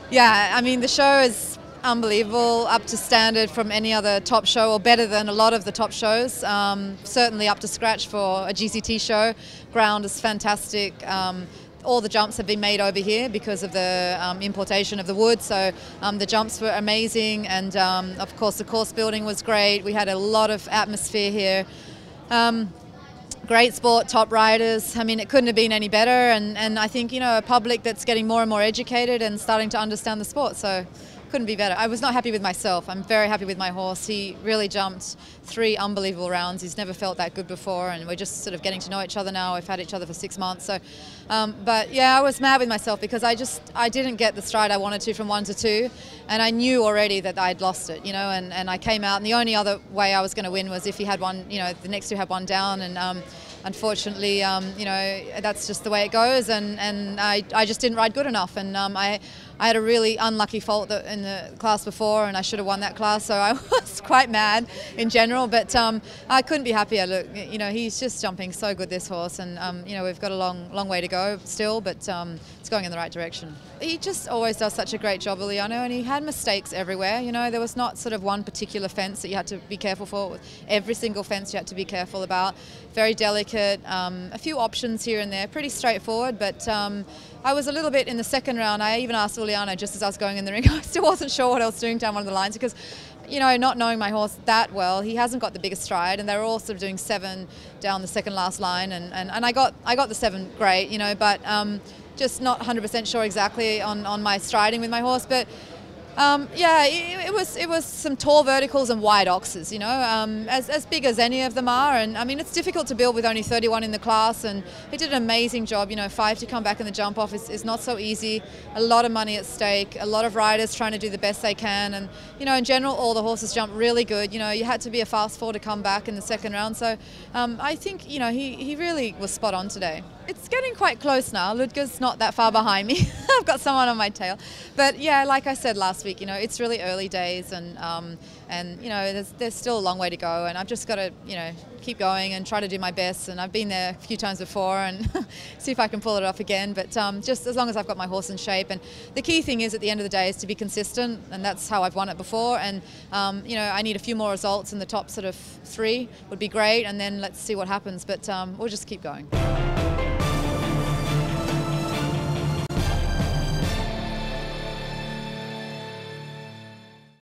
Yeah, I mean the show is unbelievable, up to standard from any other top show, or better than a lot of the top shows. Certainly up to scratch for a GCT show. Ground is fantastic. All the jumps have been made over here because of the importation of the wood, so the jumps were amazing, and of course the course building was great. We had a lot of atmosphere here. Great sport, top riders. I mean, it couldn't have been any better, and I think, you know, a public that's getting more and more educated and starting to understand the sport, so couldn't be better. I was not happy with myself. I'm very happy with my horse. He really jumped 3 unbelievable rounds. He's never felt that good before, and we're just sort of getting to know each other now. We've had each other for 6 months. So, but yeah, I was mad with myself because I didn't get the stride I wanted to from 1 to 2, and I knew already that I'd lost it, you know, and I came out, and the only other way I was going to win was if he had one, you know, the next 2 had one down, and unfortunately, you know, that's just the way it goes, and I just didn't ride good enough, and I had a really unlucky fault in the class before, and I should have won that class, so I was quite mad in general, but I couldn't be happier. Look, you know, he's just jumping so good, this horse, and you know, we've got a long way to go still, but it's going in the right direction. He just always does such a great job, Liano, and he had mistakes everywhere. You know, there was not sort of one particular fence that you had to be careful for. Every single fence you had to be careful about. Very delicate, a few options here and there, pretty straightforward, but I was a little bit in the second round. I even asked Uliano just as I was going in the ring. I still wasn't sure what I was doing down one of the lines because, you know, not knowing my horse that well, he hasn't got the biggest stride, and they were all sort of doing 7 down the second last line, and I got the 7 great, you know, but just not 100% sure exactly on my striding with my horse, but. Yeah, it was some tall verticals and wide oxes, you know, as big as any of them are, and I mean it's difficult to build with only 31 in the class, and he did an amazing job. You know, 5 to come back in the jump off is not so easy. A lot of money at stake, a lot of riders trying to do the best they can, and you know, in general all the horses jumped really good. You know, you had to be a fast 4 to come back in the second round, so I think, you know, he really was spot on today. It's getting quite close now. Ludger's not that far behind me. I've got someone on my tail. But yeah, like I said last week, you know, it's really early days, and you know, there's still a long way to go, and I've just got to, you know, keep going and try to do my best, and I've been there a few times before, and see if I can pull it off again, but just as long as I've got my horse in shape. And the key thing is at the end of the day is to be consistent, and that's how I've won it before, and you know, I need a few more results in the top sort of 3 would be great, and then let's see what happens, but we'll just keep going.